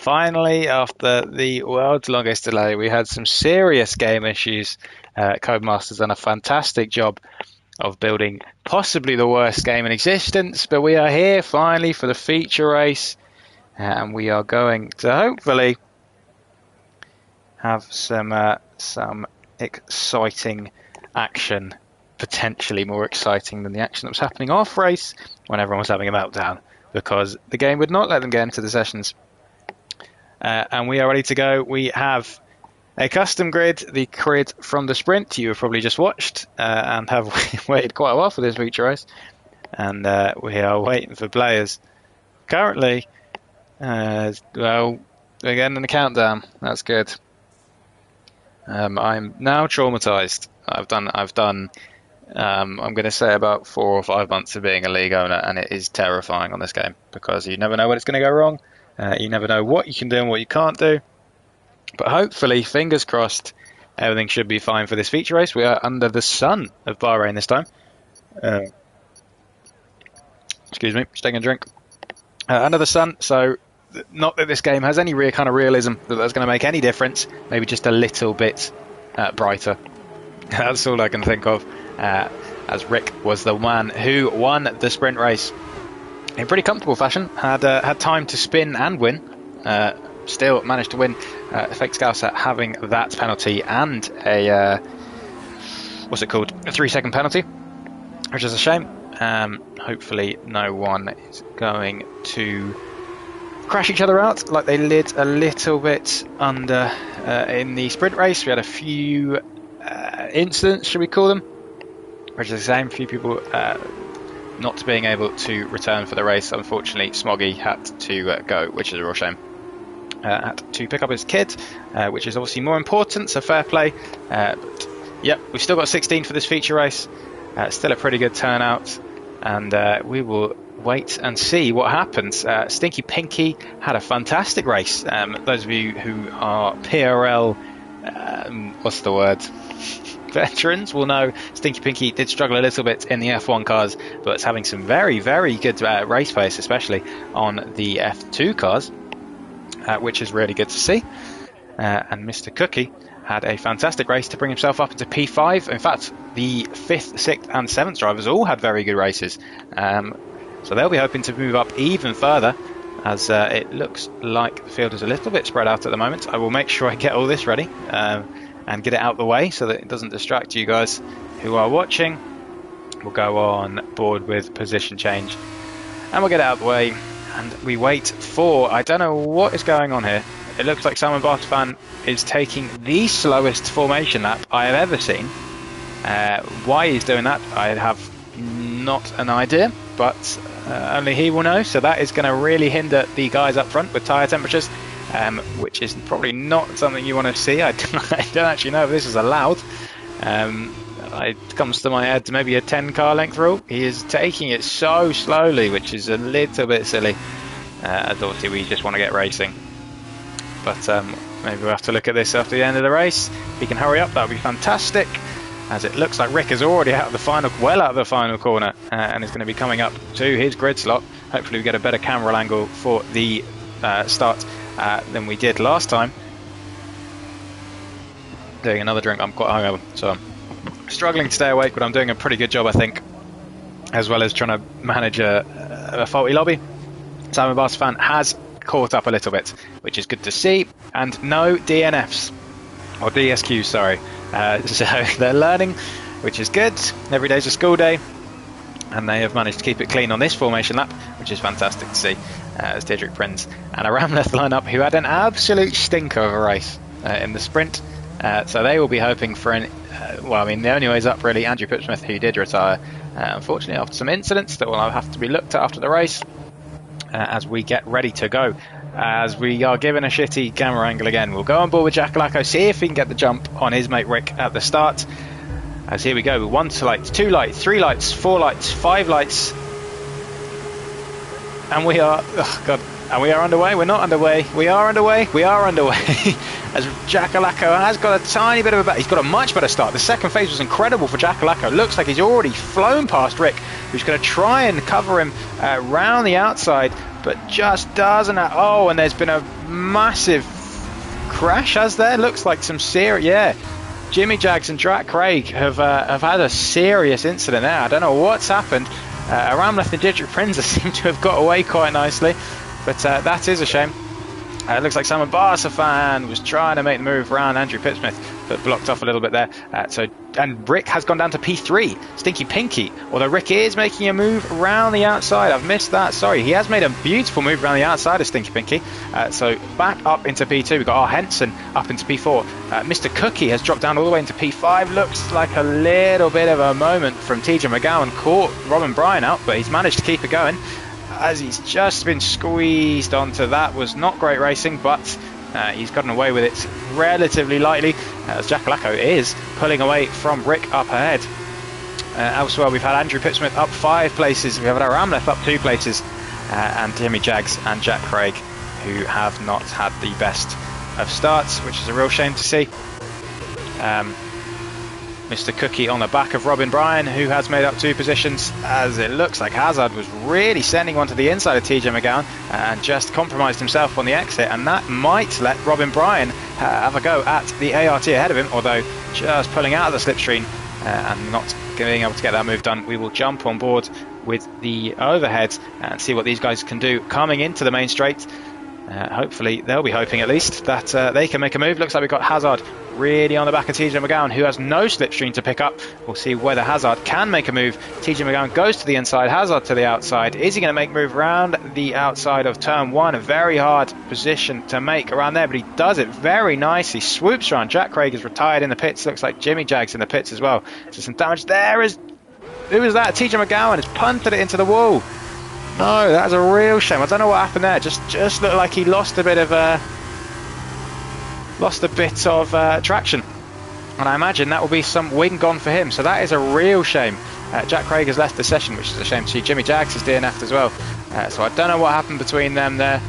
Finally, after the world's longest delay, we had some serious game issues. Codemasters done a fantastic job of building possibly the worst game in existence, but we are here finally for the feature race, and we are going to hopefully have some exciting action, potentially more exciting than the action that was happening off race when everyone was having a meltdown, because the game would not let them get into the sessions. And we are ready to go. We have a custom grid, the grid from the sprint you have probably just watched, and have waited quite a while for this feature race. And we are waiting for players. Currently, well, we're getting in the countdown. That's good. I'm now traumatized. I've done. I'm going to say about 4 or 5 months of being a league owner, and it is terrifying on this game because you never know when it's going to go wrong. You never know what you can do and what you can't do. But hopefully, fingers crossed, everything should be fine for this feature race. We are under the sun of Bahrain this time. Excuse me, just taking a drink. Under the sun, so not that this game has any kind of realism that that's going to make any difference. Maybe just a little bit brighter. That's all I can think of. As Rick was the one who won the sprint race in pretty comfortable fashion. Had time to spin and win. Still managed to win. Fake Scouser having that penalty and a what's it called? A 3-second penalty, which is a shame. Hopefully no one is going to crash each other out like they did a little bit under in the sprint race. We had a few incidents, should we call them, which is the same. A few people not being able to return for the race. Unfortunately, Smoggy had to go, which is a real shame. Had to pick up his kid, which is obviously more important, so fair play. But yep, we've still got 16 for this feature race. Still a pretty good turnout, and we will wait and see what happens. Stinky Pinky had a fantastic race. Those of you who are PRL, what's the word? Veterans will know Stinky Pinky did struggle a little bit in the F1 cars, but it's having some very, very good race pace, especially on the F2 cars, which is really good to see. And Mr. Cookie had a fantastic race to bring himself up into P5. In fact, the 5th, 6th and 7th drivers all had very good races. So they'll be hoping to move up even further, as it looks like the field is a little bit spread out at the moment. I will make sure I get all this ready and get it out the way so that it doesn't distract you guys who are watching. We'll go on board with position change and we'll get it out of the way, and we wait for, I don't know what is going on here. It looks like Simon Bartofan is taking the slowest formation lap I have ever seen. Why he's doing that, I have not an idea, but only he will know. So that is going to really hinder the guys up front with tyre temperatures, which is probably not something you want to see. I don't actually know if this is allowed. It comes to my head maybe a 10 car length rule. He is taking it so slowly, which is a little bit silly, as obviously we just want to get racing. But maybe we'll have to look at this after the end of the race. If he can hurry up, that would be fantastic, as it looks like Rick is already out of the final, well out of the final corner, and is going to be coming up to his grid slot. Hopefully we get a better camera angle for the start than we did last time. Doing another drink, I'm quite hungover, so I'm struggling to stay awake, but I'm doing a pretty good job, I think, as well as trying to manage a faulty lobby. Simon Bartofan has caught up a little bit, which is good to see, and no DNFs, or DSQs, sorry. So they're learning, which is good. Every day's a school day, and they have managed to keep it clean on this formation lap, which is fantastic to see. As Diedrich Prinz and a Ramleth lineup who had an absolute stinker of a race in the sprint. So they will be hoping for an, well, I mean, the only way's up really. Andrew Pipsmith, who did retire, unfortunately, after some incidents that will have to be looked at after the race, as we get ready to go. As we are given a shitty camera angle again, we'll go on board with Jackalacco, see if he can get the jump on his mate Rick at the start. As here we go, 1 light, 2 lights, 3 lights, 4 lights, 5 lights, and we are, oh god, and we are underway. We're not underway. We are underway. We are underway. As Jackalacco has got a tiny bit of a, he's got a much better start. The second phase was incredible for Jackalacco. Looks like he's already flown past Rick, who's going to try and cover him round the outside but just doesn't. Oh, and there's been a massive crash, has there? Looks like some serious. Yeah, Jimmy Jags and Jack Craig have had a serious incident there. I don't know what's happened. Aramleth and Didrik Prinzer seem to have got away quite nicely, but that is a shame. It looks like Simon Barsafan was trying to make the move around Andrew Pipsmith, but blocked off a little bit there. And Rick has gone down to P3, Stinky Pinky, although Rick is making a move around the outside. I've missed that, sorry. He has made a beautiful move around the outside of Stinky Pinky. So back up into P2, we've got our Henson up into P4. Mr. Cookie has dropped down all the way into P5. Looks like a little bit of a moment from TJ McGowan, caught Robin Bryan out, but he's managed to keep it going, as he's just been squeezed onto. That was not great racing, but he's gotten away with it relatively lightly, as Jack Lacko is pulling away from Rick up ahead. Elsewhere, we've had Andrew Pipsmith up 5 places, we have had Aramleth up 2 places, and Jimmy Jags and Jack Craig, who have not had the best of starts, which is a real shame to see. Mr. Cookie on the back of Robin Bryan, who has made up 2 positions, as it looks like Hazard was really sending one to the inside of TJ McGowan and just compromised himself on the exit, and that might let Robin Bryan have a go at the ART ahead of him, although just pulling out of the slipstream and not being able to get that move done. We will jump on board with the overhead and see what these guys can do coming into the main straight. Hopefully, they'll be hoping at least that they can make a move. Looks like we've got Hazard really on the back of TJ McGowan, who has no slipstream to pick up. We'll see whether Hazard can make a move. TJ McGowan goes to the inside, Hazard to the outside. Is he going to make a move around the outside of turn 1? A very hard position to make around there, but he does it very nicely. Swoops around. Jack Craig is retired in the pits. Looks like Jimmy Jags in the pits as well. So some damage there. Who was that? TJ McGowan has punted it into the wall. No, that's a real shame. I don't know what happened there. Just looked like he lost a bit of traction, and I imagine that will be some wing gone for him. So that is a real shame. Jack Craig has left the session, which is a shame to see. Jimmy Jags is DNF'd as well. So I don't know what happened between them there.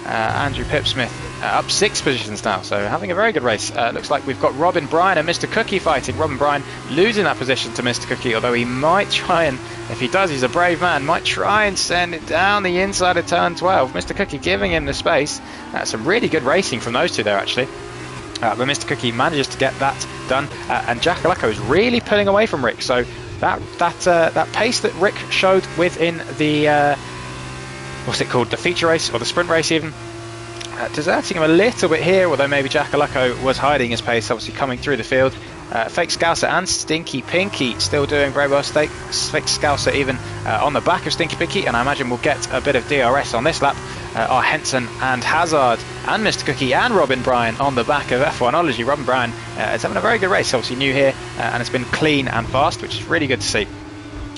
Andrew Pipsmith up 6 positions now, so having a very good race. Looks like we've got Robin Bryan and Mr. Cookie fighting. Robin Bryan losing that position to Mr. Cookie, although he might try and, if he does, he's a brave man, might try and send it down the inside of turn 12. Mr. Cookie giving him the space. Some really good racing from those two there, actually. But Mr. Cookie manages to get that done, and Jack Lacko is really pulling away from Rick. So that pace that Rick showed within the what's it called, the feature race or the sprint race even, deserting him a little bit here, although maybe Jack Lacko was hiding his pace, obviously coming through the field. Fake Scouser and Stinky Pinky still doing very well. Fake Scouser even on the back of Stinky Pinky, and I imagine we'll get a bit of DRS on this lap. Our Henson and Hazard and Mr. Cookie and Robin Bryan on the back of F1ology. Robin Bryan is having a very good race, obviously new here, and it's been clean and fast, which is really good to see.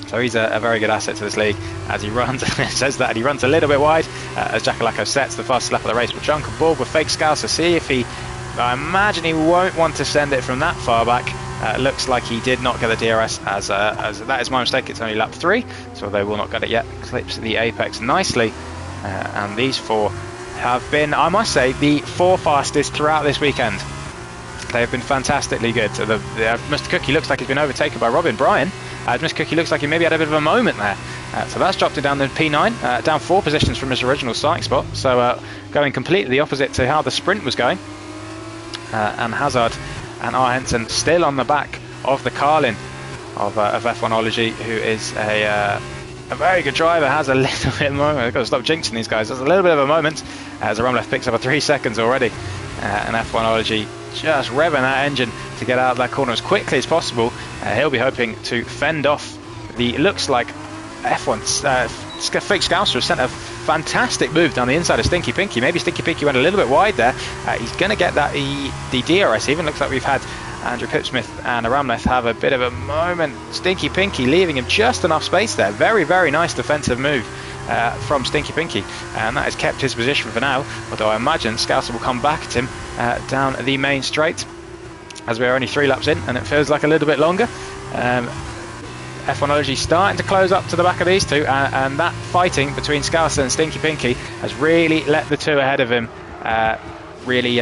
So he's a very good asset to this league as he runs. It says that he runs a little bit wide as Jack Lacko sets the fastest lap of the race. We'll jump on board with Fake Scouser, see if he, I imagine he won't want to send it from that far back. Looks like he did not get the DRS, as that is my mistake. It's only lap 3, so they will not get it yet. Clips the apex nicely, and these 4 have been, I must say, the 4 fastest throughout this weekend. They have been fantastically good. So Mr. Cookie looks like he's been overtaken by Robin Bryan. Mr. Cookie looks like he maybe had a bit of a moment there. So that's dropped it down to P9, down 4 positions from his original starting spot. So going completely the opposite to how the sprint was going. And Hazard and R. Henson still on the back of the Carlin of F1ology, who is a very good driver. Has a little bit of a moment. I've got to stop jinxing these guys. There's a little bit of a moment as Aramleth picks up a 3 seconds already. And F1ology just revving that engine to get out of that corner as quickly as possible. He'll be hoping to fend off the, looks like F1's Fake Scouser has sent a fantastic move down the inside of Stinky Pinky. Maybe Stinky Pinky went a little bit wide there. He's going to get that the DRS. Even looks like we've had Andrew Pipsmith and Aramleth have a bit of a moment. Stinky Pinky leaving him just enough space there. Very, very nice defensive move from Stinky Pinky, and that has kept his position for now, although I imagine Scouser will come back at him down the main straight, as we're only 3 laps in and it feels like a little bit longer. F1ology starting to close up to the back of these two, and that fighting between Scouser and Stinky Pinky has really let the 2 ahead of him really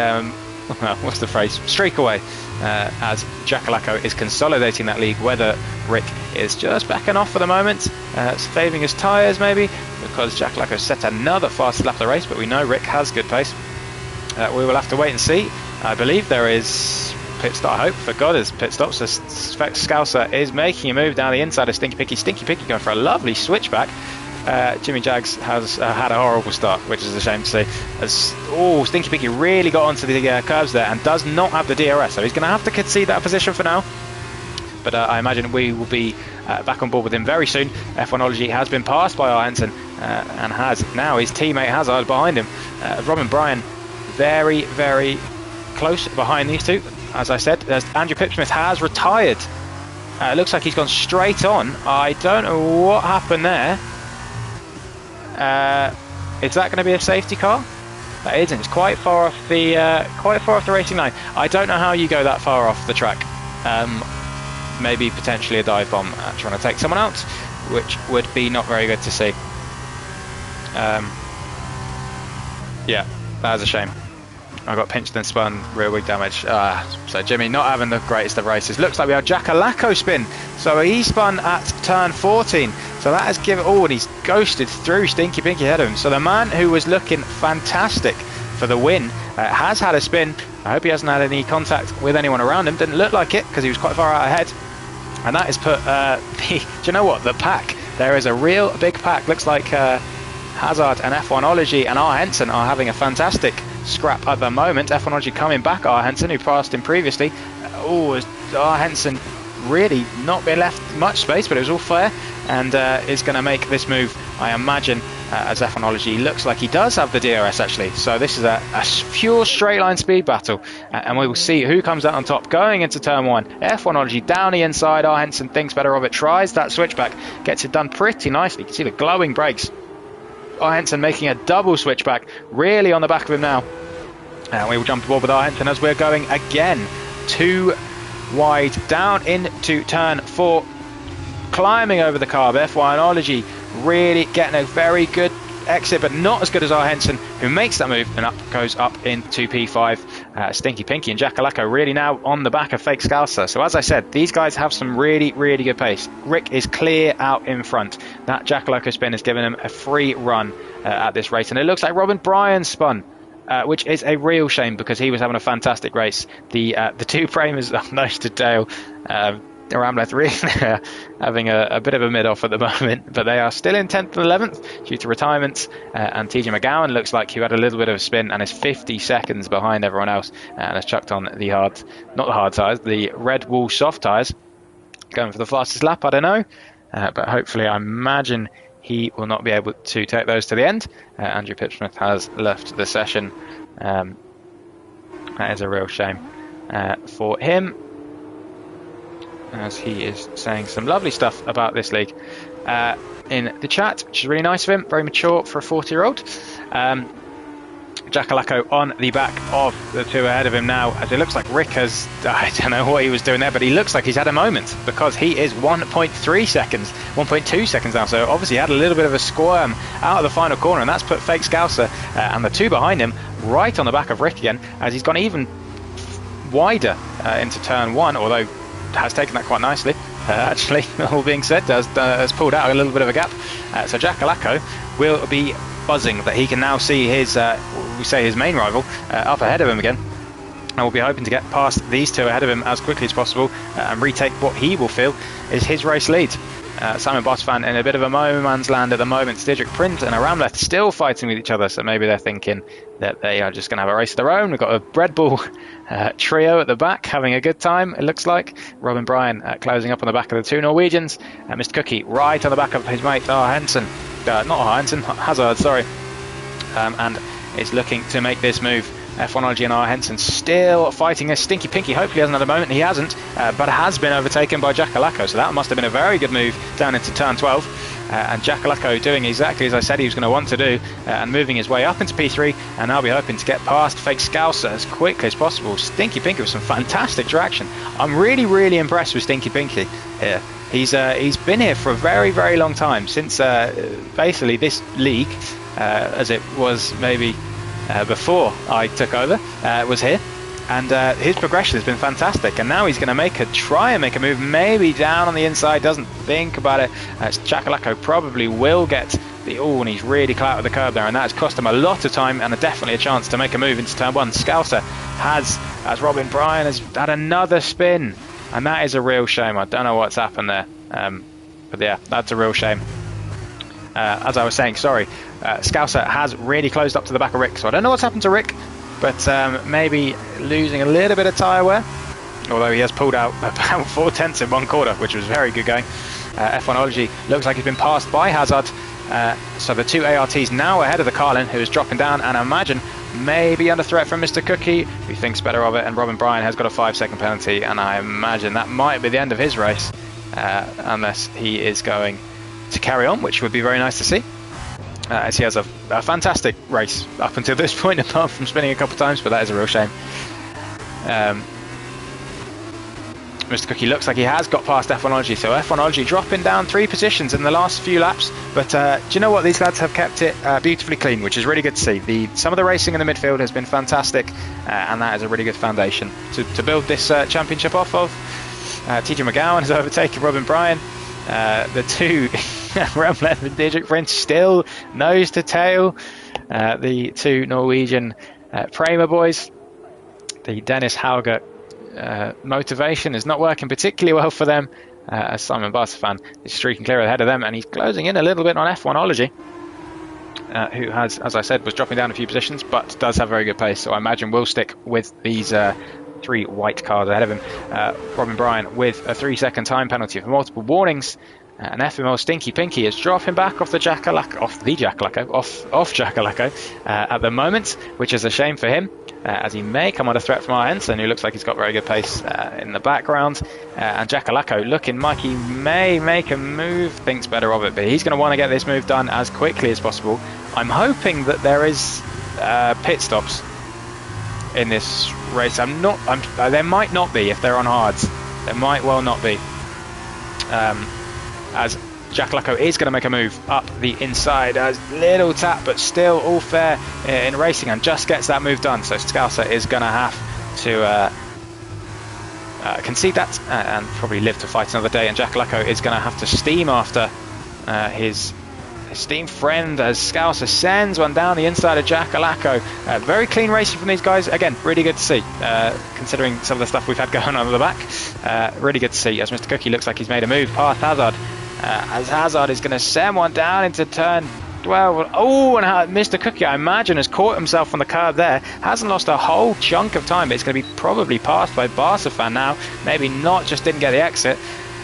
well, what's the phrase? Streak away, as Jackalacco is consolidating that lead. Whether Rick is just backing off for the moment, saving his tyres maybe, because Jackalacco set another fast lap of the race, but we know Rick has good pace. We will have to wait and see. I believe there is pit stop. I hope for God is pit stop. So Scouser is making a move down the inside of Stinky Pinky. Stinky Pinky going for a lovely switchback. Jimmy Jags has had a horrible start, which is a shame to see. As Stinky Pinky really got onto the curbs there and does not have the DRS, so he's going to have to concede that position for now. But I imagine we will be back on board with him very soon. F1ology has been passed by Arhenson and has now his teammate Hazard behind him. Robin Bryan very, very close behind these two. As I said, Andrew Pipsmith has retired. It looks like he's gone straight on. I don't know what happened there. Is that going to be a safety car? That isn't. It's quite far off the racing line. I don't know how you go that far off the track. Maybe potentially a dive bomb trying to take someone out, which would be not very good to see. Yeah, that was a shame. I got pinched and spun, rear wing damage. So Jimmy not having the greatest of races. Looks like we have Jackalacco spin. So he spun at turn 14. So that has given... Oh, and he's ghosted through Stinky Pinky ahead of him. So the man who was looking fantastic for the win has had a spin. I hope he hasn't had any contact with anyone around him. Didn't look like it because he was quite far out ahead. And that has put do you know what? The pack. There is a real big pack. Looks like Hazard and F1ology and Arhenson are having a fantastic scrap at the moment. F1ology coming back Arhenson, who passed him previously. Arhenson really not been left much space, but it was all fair, and is going to make this move, I imagine, as F1ology looks like he does have the DRS actually. So this is a pure straight line speed battle, and we will see who comes out on top going into turn 1. F1ology down the inside. Arhenson thinks better of it, tries that switchback, gets it done pretty nicely. You can see the glowing brakes. Arhenson making a double switchback, really on the back of him now. And we will jump aboard with Arhenson as we're going again. 2 wide down into turn 4. Climbing over the carb. F1ology really getting a very good exit, but not as good as Arhenson, who makes that move and goes up into P5. Stinky Pinky and Jackalacco really now on the back of Fake Scouser. So as I said, these guys have some really, really good pace. Rick is clear out in front. That Jackalacco spin has given him a free run at this race. And it looks like Robin Bryan spun, which is a real shame because he was having a fantastic race. The two framers are nose to tail. Ramleth really having a bit of a mid-off at the moment, but they are still in 10th and 11th due to retirements, and TJ McGowan looks like he had a little bit of a spin and is 50 seconds behind everyone else, and has chucked on the Red Bull soft tyres, going for the fastest lap. I don't know, but hopefully I imagine he will not be able to take those to the end. Andrew Pipsmith has left the session. That is a real shame for him, as he is saying some lovely stuff about this league in the chat, which is really nice of him. Very mature for a 40-year-old. Jackalacco on the back of the two ahead of him now, as it looks like Rick has, I don't know what he was doing there, but he looks like he's had a moment, because he is 1.3 seconds, 1.2 seconds now, so obviously he had a little bit of a squirm out of the final corner, and that's put Fake Scouser and the two behind him right on the back of Rick again, as he's gone even wider into turn 1, although has taken that quite nicely, actually, all being said, has pulled out a little bit of a gap. So Jackalacco will be buzzing that he can now see his, his main rival up ahead of him again. And we'll be hoping to get past these two ahead of him as quickly as possible and retake what he will feel is his race lead. Simon Bossfan in a bit of a no man's land at the moment. Stidrick Print and Aramleth still fighting with each other, so maybe they're thinking that they are just going to have a race of their own. We've got a Red Bull trio at the back having a good time, it looks like. Robin Bryan closing up on the back of the two Norwegians. Mr. Cookie right on the back of his mate Hazard, sorry. And is looking to make this move. F1ology and Arhenson still fighting a Stinky Pinky. Hopefully he hasn't had a moment. He hasn't, but has been overtaken by Jackalacco. So that must have been a very good move down into turn 12. And Jackalacco doing exactly as I said he was going to want to do, and moving his way up into P3. And I'll be hoping to get past Fake Scouser as quickly as possible. Stinky Pinky with some fantastic traction. I'm really, really impressed with Stinky Pinky here. He's been here for a very, very long time, since basically this league, as it was maybe before I took over, was here. And his progression has been fantastic, and now he's going to try and make a move, maybe down on the inside, doesn't think about it. Jakalako probably will get and he's really clout of the curb there, and that has cost him a lot of time and definitely a chance to make a move into turn 1. Scouser has, as Robin Bryan has had another spin, and that is a real shame. I don't know what's happened there, but yeah, that's a real shame. As I was saying, sorry, Scouser has really closed up to the back of Rick, so I don't know what's happened to Rick, but maybe losing a little bit of tyre wear, although he has pulled out about 4/10 in one quarter, which was very good going. F1ology looks like he's been passed by Hazard, so the two ARTs now ahead of the Carlin, who is dropping down, and I imagine maybe under threat from Mr. Cookie, who thinks better of it, and Robin Bryan has got a 5-second penalty, and I imagine that might be the end of his race, unless he is going to carry on, which would be very nice to see, as he has a fantastic race up until this point, apart from spinning a couple of times, but that is a real shame. Mr. Cookie looks like he has got past F1ology, so F1ology dropping down 3 positions in the last few laps, but do you know what, these lads have kept it beautifully clean, which is really good to see. Some of the racing in the midfield has been fantastic, and that is a really good foundation to build this championship off of. TJ McGowan has overtaken Robin Bryan. The two Remlev and Didrik Prince still nose to tail. The two Norwegian Prema boys. The Dennis Hauger motivation is not working particularly well for them, as Simon Barstefan is streaking clear ahead of them, and he's closing in a little bit on F1ology, who has, as I said, was dropping down a few positions, but does have very good pace, so I imagine will stick with these 3 white cars ahead of him. Robin Bryan with a 3-second time penalty for multiple warnings, and FML Stinky Pinky is dropping back off Jakalako at the moment, which is a shame for him, as he may come under threat from our Henson, who looks like he's got very good pace in the background. And Jakalako looking like he may make a move, thinks better of it, but he's going to want to get this move done as quickly as possible. I'm hoping that there is pit stops in this race. There might not be if they're on hards. There might well not be. As Jakalako is going to make a move up the inside, a little tap, but still all fair in racing, and just gets that move done. So Scouser is going to have to concede that and probably live to fight another day, and Jakalako is going to have to steam after his esteemed friend, as Scouser sends one down the inside of Jakalako. Very clean racing from these guys. Again, really good to see, considering some of the stuff we've had going on at the back. Really good to see, as Mr. Cookie looks like he's made a move past Hazard, as Hazard is going to send one down into turn 12. Oh, and Mr. Cookie, I imagine, has caught himself on the curb there. Hasn't lost a whole chunk of time, but it's going to be probably passed by Barsafan now. Maybe not, just didn't get the exit.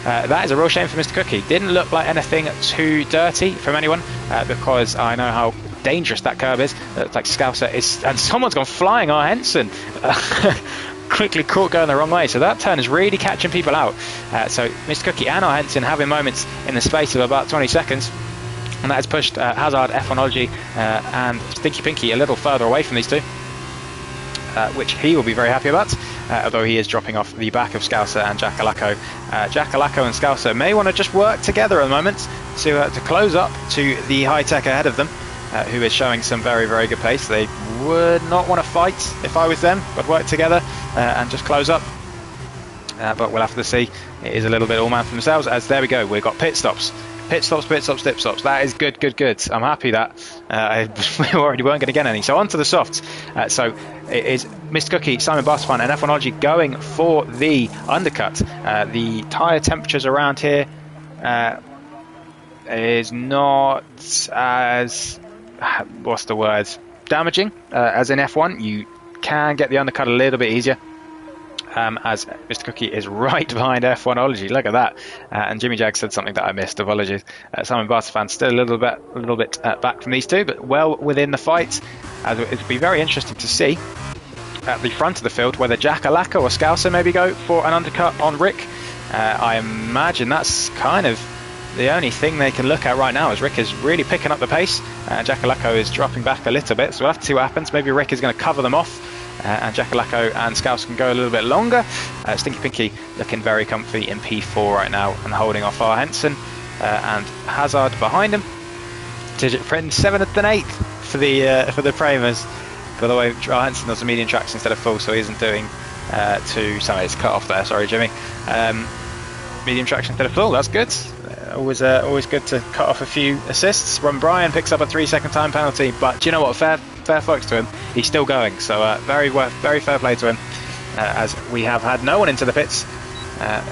That is a real shame for Mr. Cookie. Didn't look like anything too dirty from anyone, because I know how dangerous that curb is. It's like Scouser is, and someone's gone flying. Our Henson quickly caught going the wrong way, so that turn is really catching people out. So Mr. Cookie and our Henson having moments in the space of about 20 seconds, and that has pushed Hazard, F1ology, and Stinky Pinky a little further away from these two, which he will be very happy about. Although he is dropping off the back of Scouser and Jakalako. Jakalako and Scouser may want to just work together at the moment to close up to the high-tech ahead of them, who is showing some very, very good pace. They would not want to fight if I was them, but work together and just close up. But we'll have to see. It is a little bit all man for themselves, as there we go, we've got pit stops. Pit stops, pit stops, dip stops. That is good, good, good. I'm happy that we already weren't going to get any. So on to the softs. So it is Mr. Cookie, Simon Barstefan and F1ology going for the undercut. The tyre temperatures around here is not as, what's the word, damaging as in F1. You can get the undercut a little bit easier. As Mr. Cookie is right behind F1ology. Look at that. And Jimmy Jag said something that I missed. Apologies. Simon Barstefan still a little bit back from these two, but well within the fight. It would be very interesting to see at the front of the field whether Jakalako or Scouser maybe go for an undercut on Rick. I imagine that's kind of the only thing they can look at right now, as Rick is really picking up the pace. Jakalako is dropping back a little bit, so we'll have to see what happens. Maybe Rick is going to cover them off, and Jakalako and Scouser can go a little bit longer. Stinky Pinky looking very comfy in P4 right now and holding off our Henson, and Hazard behind him. Digit Friend 7th and 8th for the Premas. By the way, Hansen does the medium tracks instead of full, so he isn't doing sorry, it's cut off there, sorry Jimmy. Medium tracks instead of full, that's good. Always good to cut off a few assists. Ron Bryan picks up a 3-second time penalty, but do you know what, fair fucks to him, he's still going, so very fair play to him, as we have had no one into the pits.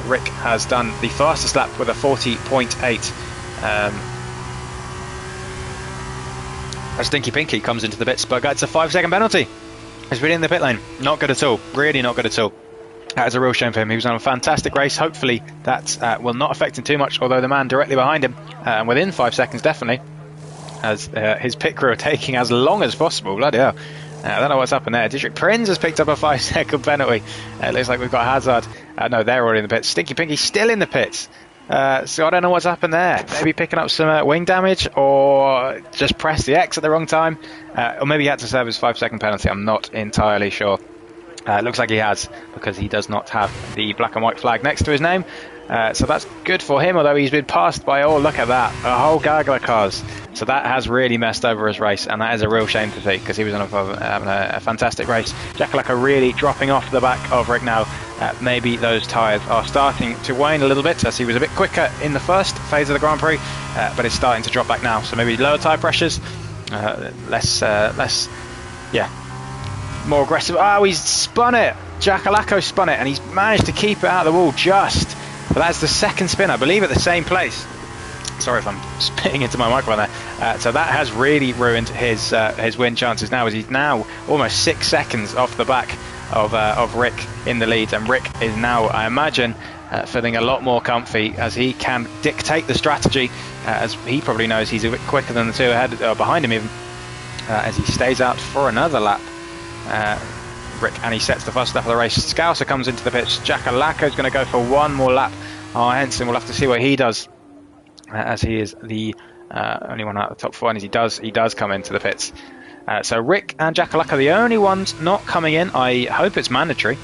Rick has done the fastest lap with a 40.8. Stinky Pinky comes into the pits, but gets a 5-second penalty. He's really in the pit lane. Not good at all. Really not good at all. That is a real shame for him. He was on a fantastic race. Hopefully that will not affect him too much, although the man directly behind him, within 5 seconds definitely, as his pit crew are taking as long as possible. Bloody hell. I don't know what's happened there. Dietrich Prinz has picked up a 5-second penalty. It looks like we've got Hazard. No, they're already in the pits. Stinky Pinky still in the pits. So I don't know what's happened there. Maybe picking up some wing damage, or just pressed the X at the wrong time, or maybe he had to serve his 5-second penalty. I'm not entirely sure. It looks like he has, because he does not have the black and white flag next to his name. So that's good for him, although he's been passed by, oh look at that, a whole gaggle of cars. So that has really messed over his race, and that is a real shame to see, because he was having a fantastic race. Jakalaka really dropping off the back of Rick now. Maybe those tyres are starting to wane a little bit, as he was a bit quicker in the first phase of the Grand Prix, but it's starting to drop back now. So maybe lower tyre pressures, more aggressive. Oh, he's spun it. Jakalako spun it, and he's managed to keep it out of the wall just. But that's the second spin, I believe, at the same place. Sorry if I'm spitting into my microphone there. So that has really ruined his win chances now, as he's now almost 6 seconds off the back of Rick in the lead, and Rick is now, I imagine, feeling a lot more comfy, as he can dictate the strategy, as he probably knows he's a bit quicker than the two ahead, or behind him even, as he stays out for another lap. Rick, and he sets the first lap of the race. Scouser comes into the pits. Jakalako is going to go for one more lap. Henson, we'll have to see what he does, as he is the only one out of the top four, and as he does come into the pits. So Rick and Jakalaka are the only ones not coming in. I hope it's mandatory.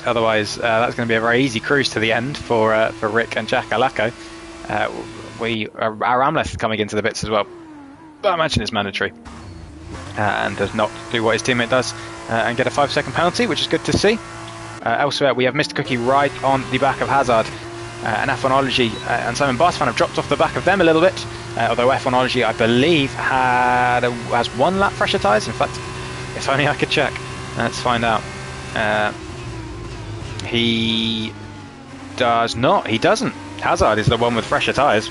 Otherwise, that's going to be a very easy cruise to the end for Rick and Jakalako. Our Amleth coming into the pits as well, but I imagine it's mandatory, and does not do what his teammate does, and get a 5-second penalty, which is good to see. Elsewhere, we have Mr. Cookie right on the back of Hazard, and F1ology and Simon Bartfan have dropped off the back of them a little bit, although F1ology, I believe, has 1 lap fresher tyres. In fact, if only I could check. Let's find out. He does not. He doesn't. Hazard is the one with fresher tyres.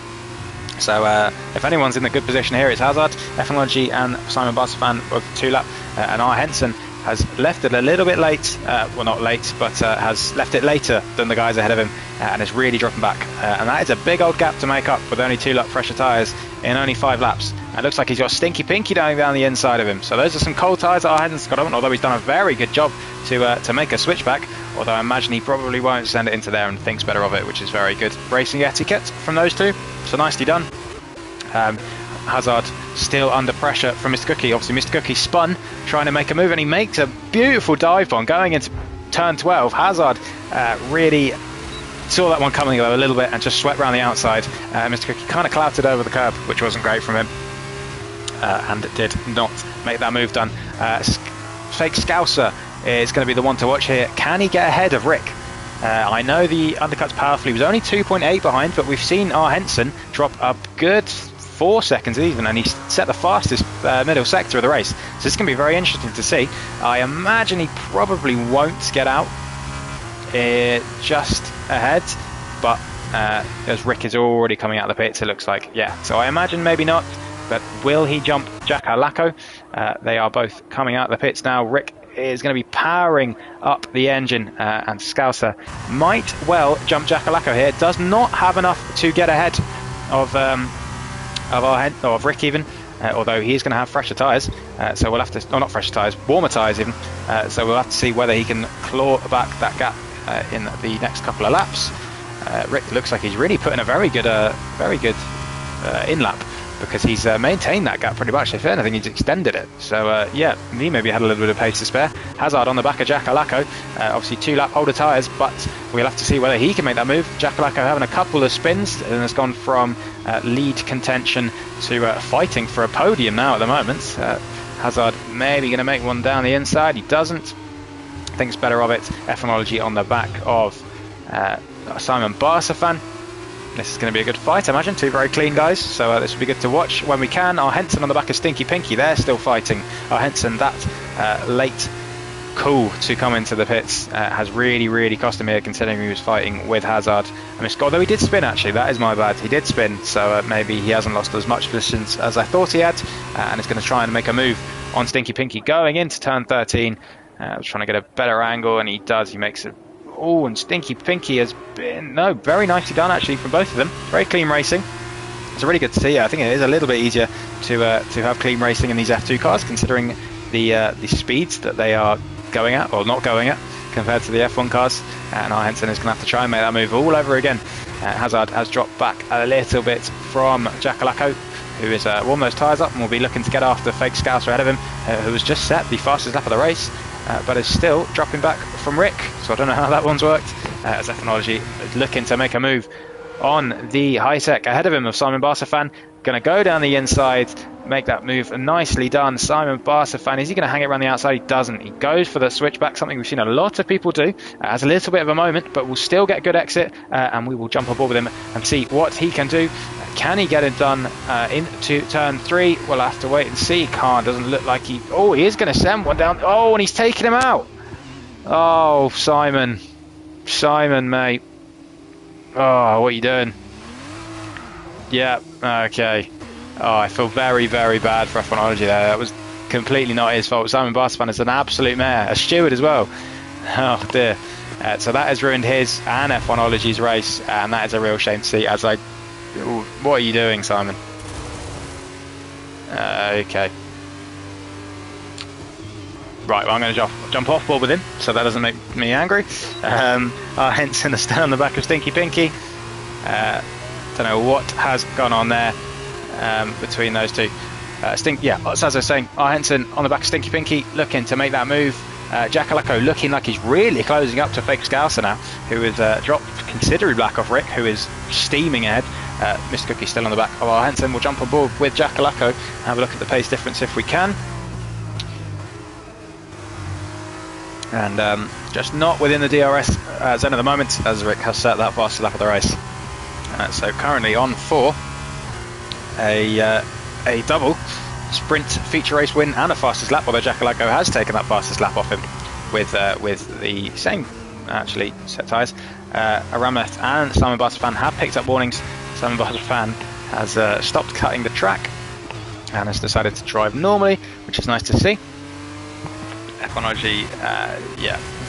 So if anyone's in the good position here, it's Hazard. F1ology and Simon Bartfan with 2 lap, and R. Henson has left it a little bit late, well not late, but has left it later than the guys ahead of him, and is really dropping back, and that is a big old gap to make up with only 2 lap fresher tyres in only 5 laps. And it looks like he's got Stinky Pinky down the inside of him, so those are some cold tyres that R. Henson's got on, although he's done a very good job to make a switchback, although I imagine he probably won't send it into there and thinks better of it, which is very good racing etiquette from those two, so nicely done. Hazard still under pressure from Mr. Cookie. Obviously Mr. Cookie spun trying to make a move, and he makes a beautiful dive bomb going into turn 12. Hazard really saw that one coming though a little bit and just swept around the outside. Mr. Cookie kind of clouted over the curb, which wasn't great from him, and did not make that move done. Fake Scouser is going to be the one to watch here. Can he get ahead of Rick? I know the undercut's powerful. He was only 2.8 behind, but we've seen R. Henson drop a good 4 seconds even, and he set the fastest middle sector of the race. So this is going to be very interesting to see. I imagine he probably won't get out just ahead, but as Rick is already coming out of the pits, it looks like, yeah. So I imagine maybe not, but will he jump Jakalako? They are both coming out of the pits now. Rick is going to be powering up the engine, and Scouser might well jump Jakalako here. Does not have enough to get ahead of Rick even, although he's going to have fresher tyres, so we'll have to, not fresher tyres, warmer tyres even, so we'll have to see whether he can claw back that gap in the next couple of laps. Rick looks like he's really put in a very good in-lap, because he's maintained that gap pretty much. If anything, he's extended it. So yeah, he maybe had a little bit of pace to spare. Hazard on the back of Jakalako, obviously 2 lap holder tyres, but we'll have to see whether he can make that move. Jakalako having a couple of spins and has gone from lead contention to fighting for a podium now at the moment. Hazard maybe going to make one down the inside. He doesn't. Thinks better of it. F1ology on the back of Simon Barsafan. This is going to be a good fight, I imagine. Two very clean guys, so this will be good to watch when we can. Our Henson on the back of Stinky Pinky, they're still fighting. Our Henson, that late call to come into the pits has really cost him here, considering he was fighting with Hazard. Although he did spin, actually, that is my bad. He did spin, so maybe he hasn't lost as much positions as I thought he had, and is going to try and make a move on Stinky Pinky going into turn 13. Was trying to get a better angle, and he does. He makes it. Oh, and Stinky Pinky has been, very nicely done actually from both of them. Very clean racing. It's really good to see. I think it is a little bit easier to have clean racing in these F2 cars, considering the speeds that they are going at, or not going at, compared to the F1 cars. And our Henson is going to have to try and make that move all over again. Hazard has dropped back a little bit from Jackalacco, who is warm those tyres up and will be looking to get after Fake Scouser ahead of him, who has just set the fastest lap of the race. But is still dropping back from Rick, so I don't know how that one's worked. As F1ology is looking to make a move on the high-tech ahead of him of Simon Barsafan. Going to go down the inside, make that move. Nicely done, Simon Barsafan. Is he going to hang it around the outside? He doesn't. He goes for the switchback, something we've seen a lot of people do. Has a little bit of a moment, but will still get good exit, and we will jump aboard with him and see what he can do. Can he get it done into turn 3? We'll have to wait and see. Can't. Doesn't look like he... Oh, he is going to send one down. Oh, and he's taking him out. Oh, Simon. Simon, mate. Oh, what are you doing? Yeah, okay. Oh, I feel very bad for F1ology there. That was completely not his fault. Simon Barsafan is an absolute mare. A steward as well. Oh, dear. So that has ruined his and F1ology's race, and that is a real shame to see. As I... What are you doing, Simon? Okay. Right, well, I'm going to jump off board with him, so that doesn't make me angry. Our Henson is still on the back of Stinky Pinky. Don't know what has gone on there between those two. So as I was saying, our Henson on the back of Stinky Pinky, looking to make that move. Jackalacco looking like he's really closing up to Fake Scouser now, who has dropped considerably back off Rick, who is steaming ahead. Mr. Cookie still on the back of our Henson. We'll jump on board with Jackalacco, have a look at the pace difference if we can. And just not within the DRS zone at the moment, as Rick has set that fastest lap of the race. So currently on for a double sprint feature race win and a fastest lap, although Jackalacco has taken that fastest lap off him with the same actually set tyres. Aramet and Simon Barsafan have picked up warnings. Simon Barsafan has stopped cutting the track and has decided to drive normally, which is nice to see. F1ology,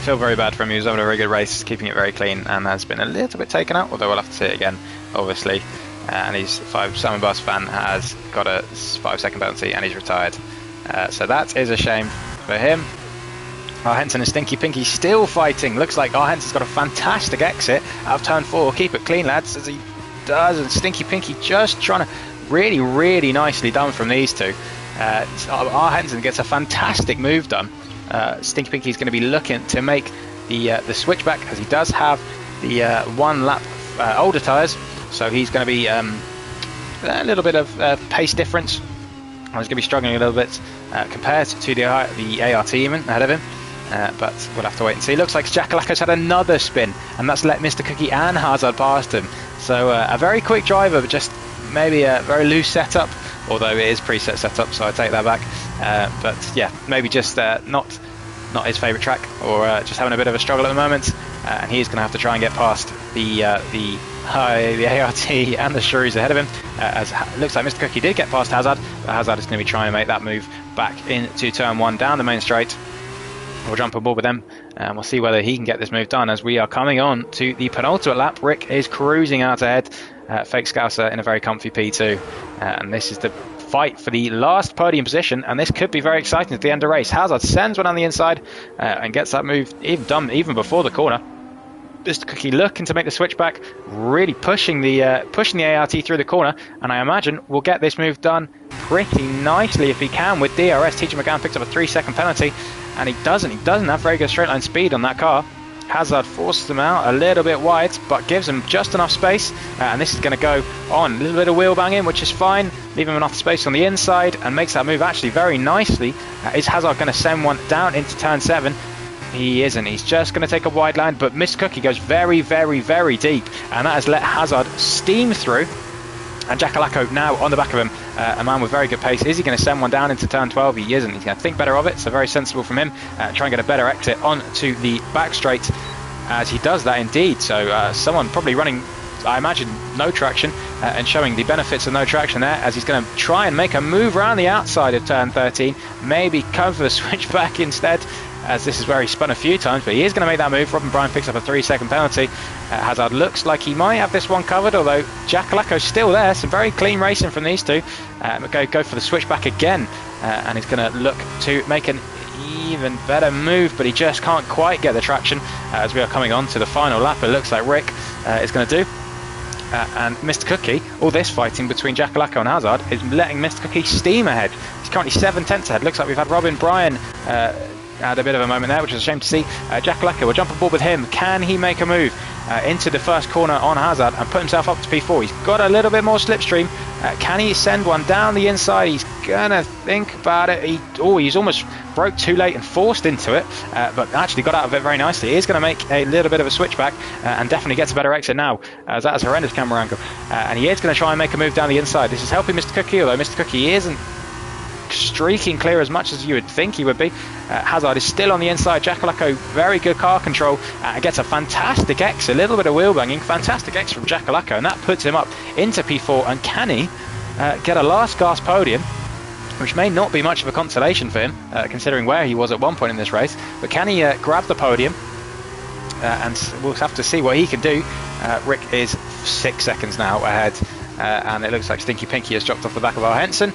feel very bad for him. He was having a very good race, keeping it very clean, and has been a little bit taken out, although we'll have to see it again, obviously. And Simon Barsafan has got a 5-second penalty and he's retired. So that is a shame for him. Our Henson and Stinky Pinky still fighting. Looks like our Henson's got a fantastic exit out of turn 4. Keep it clean, lads, as he does. And Stinky Pinky just trying to really nicely done from these two. Our Henson gets a fantastic move done. Stinky Pinky is going to be looking to make the switchback, as he does have the 1 lap older tyres. So he's going to be a little bit of pace difference. He's going to be struggling a little bit compared to the ART even ahead of him. But we'll have to wait and see. Looks like Jackalacco's had another spin, and that's let Mr. Cookie and Hazard past him. So a very quick driver, but just maybe a very loose setup, although it is preset setup, so I take that back. But yeah, maybe just not his favourite track, or just having a bit of a struggle at the moment. And he's going to have to try and get past the ART and the Shrews ahead of him. As it looks like Mr. Cookie did get past Hazard, but Hazard is going to be trying to make that move back into turn 1 down the main straight. We'll jump on board with them and we'll see whether he can get this move done, as we are coming on to the penultimate lap. Rick is cruising out ahead. Fake Scouser in a very comfy P2. And this is the fight for the last podium position, and this could be very exciting at the end of the race. Hazard sends one on the inside and gets that move even before the corner. Mr. Cookie looking to make the switchback, really pushing the ART through the corner, and I imagine we'll get this move done pretty nicely if he can with DRS. TJ McGowan picks up a 3-second penalty, and he doesn't have very good straight line speed on that car. Hazard forces him out a little bit wide, but gives him just enough space, and this is going to go on. A little bit of wheel banging, which is fine. leave him enough space on the inside, and makes that move actually very nicely. Is Hazard going to send one down into turn 7? He isn't. He's just going to take a wide line, but Mr. Cookie goes very, very, very deep, and that has let Hazard steam through. And Jakalako now on the back of him, a man with very good pace. Is he going to send one down into turn 12? He isn't. He's going to think better of it, so very sensible from him. Try and get a better exit onto the back straight, as he does that indeed. So someone probably running, I imagine, no traction, and showing the benefits of no traction there, as he's going to try and make a move around the outside of turn 13. Maybe come for the switch back instead, as this is where he spun a few times, but he is going to make that move. Robin Bryan picks up a 3-second penalty. Hazard looks like he might have this one covered, although Jakalako's still there. Some very clean racing from these two. Go for the switch back again, and he's going to look to make an even better move, but he just can't quite get the traction. As we are coming on to the final lap, it looks like Rick is going to do. And Mr. Cookie, all this fighting between Jakalako and Hazard is letting Mr. Cookie steam ahead. He's currently 7/10 ahead. Looks like we've had Robin Bryan had a bit of a moment there, which is a shame to see. Jakalako will jump on board with him. Can he make a move into the first corner on Hazard and put himself up to P4? He's got a little bit more slipstream. Can he send one down the inside? He's gonna think about it. He's almost broke too late and forced into it, but actually got out of it very nicely. He is going to make a little bit of a switchback and definitely gets a better exit now, as that is a horrendous camera angle. And he is going to try and make a move down the inside. This is helping Mr. Cookie, although Mr. Cookie isn't streaking clear as much as you would think he would be. Hazard is still on the inside. Jakalako, very good car control, gets a fantastic X, a little bit of wheel banging, fantastic X from Jakalako, and that puts him up into P4. And can he get a last gasp podium, which may not be much of a consolation for him, considering where he was at one point in this race, but can he grab the podium? And we'll have to see what he can do. Rick is 6 seconds now ahead, and it looks like Stinky Pinky has dropped off the back of our Henson.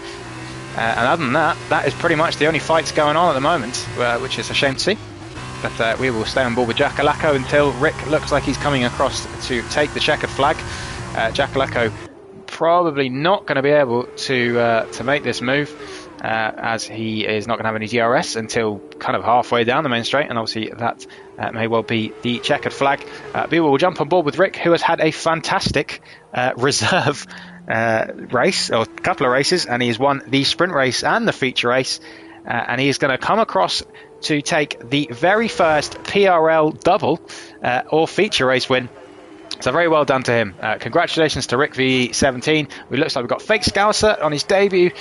And other than that, that is pretty much the only fights going on at the moment, which is a shame to see. But we will stay on board with Jakalako until Rick looks like he's coming across to take the checkered flag. Jakalako probably not going to be able to make this move, as he is not going to have any DRS until kind of halfway down the main straight, and obviously that may well be the checkered flag. But we will jump on board with Rick, who has had a fantastic reserve race, or a couple of races, and he's won the sprint race and the feature race, and he is going to come across to take the very first PRL double or feature race win. So very well done to him. Congratulations to Rick V17. It looks like we've got Fake Scouser on his debut,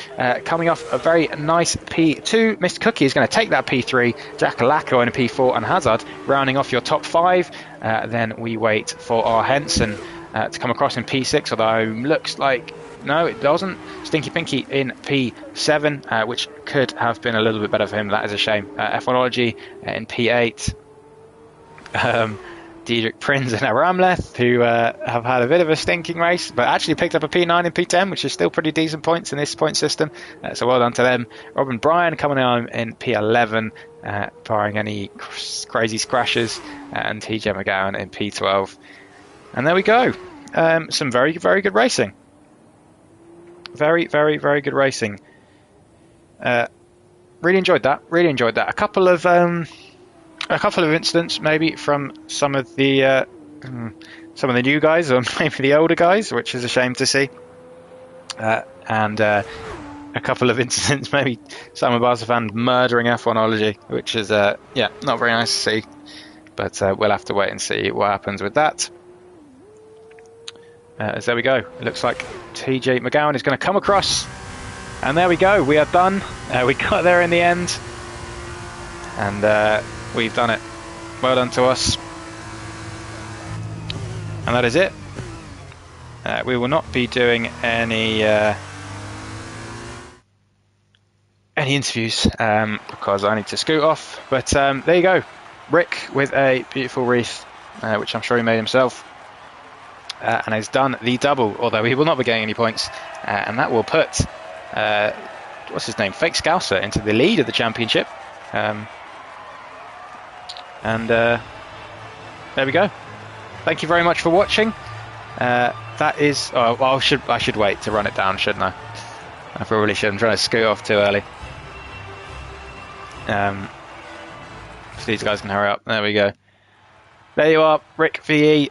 coming off a very nice P2. Mr. Cookie is going to take that P3, Jakalako in a P4, and Hazard rounding off your top 5. Then we wait for our Henson to come across in P6, although looks like no, it doesn't. Stinky Pinky in P7, which could have been a little bit better for him. That is a shame. F1ology in P8. Diedrich Prins and Aramleth, who have had a bit of a stinking race, but actually picked up a P9 and P10, which is still pretty decent points in this point system. So well done to them. Robin Bryan coming on in P11, barring any crazy scratches, and TJ McGowan in P12. And there we go. Some very, very good racing. Very, very, very good racing. Really enjoyed that. Really enjoyed that. A couple of incidents maybe from some of the new guys, or maybe the older guys, which is a shame to see. And a couple of incidents, maybe Simon Barsafan murdering F1ology, which is not very nice to see. But we'll have to wait and see what happens with that. As there we go. It looks like TJ McGowan is going to come across. And there we go. We are done. We got there in the end. And we've done it. Well done to us. And that is it. We will not be doing any interviews because I need to scoot off. But there you go. Rick with a beautiful wreath, which I'm sure he made himself. And has done the double, although he will not be getting any points. And that will put, what's his name, Fake Scouser into the lead of the championship. And there we go. Thank you very much for watching. That is... Oh, well, I should wait to run it down, shouldn't I? I probably should. I'm trying to scoot off too early. So these guys can hurry up. There we go. There you are, Rick VE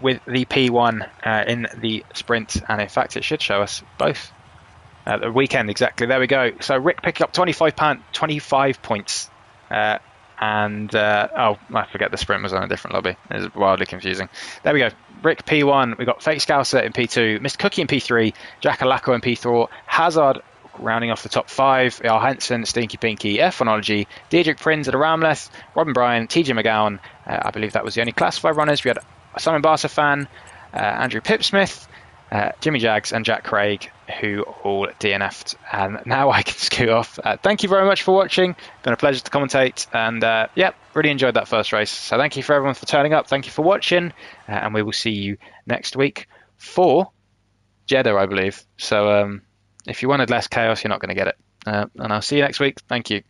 with the P1 in the sprint. And in fact, it should show us both The weekend, exactly. There we go. So Rick picking up 25 points. Oh, I forget the sprint was on a different lobby. It was wildly confusing. There we go. Rick P1. We got Fake Scouser in P2, Mr. Cookie in P3, Jack Alako in P4, Hazard rounding off the top 5, Jarl Hansen, Stinky Pinky, F1ology, Diedrich Prins at a Ramleth, Robin Bryan, TJ McGowan. I believe that was the only classified runners. We had Simon Barca fan, Andrew Pipsmith, Jimmy Jags and Jack Craig, who all DNF'd. And now I can scoot off. Thank you very much for watching. Been a pleasure to commentate, and really enjoyed that first race. So thank you for everyone for turning up. Thank you for watching, and we will see you next week for Jeddah, I believe. So if you wanted less chaos, you're not going to get it. And I'll see you next week. Thank you.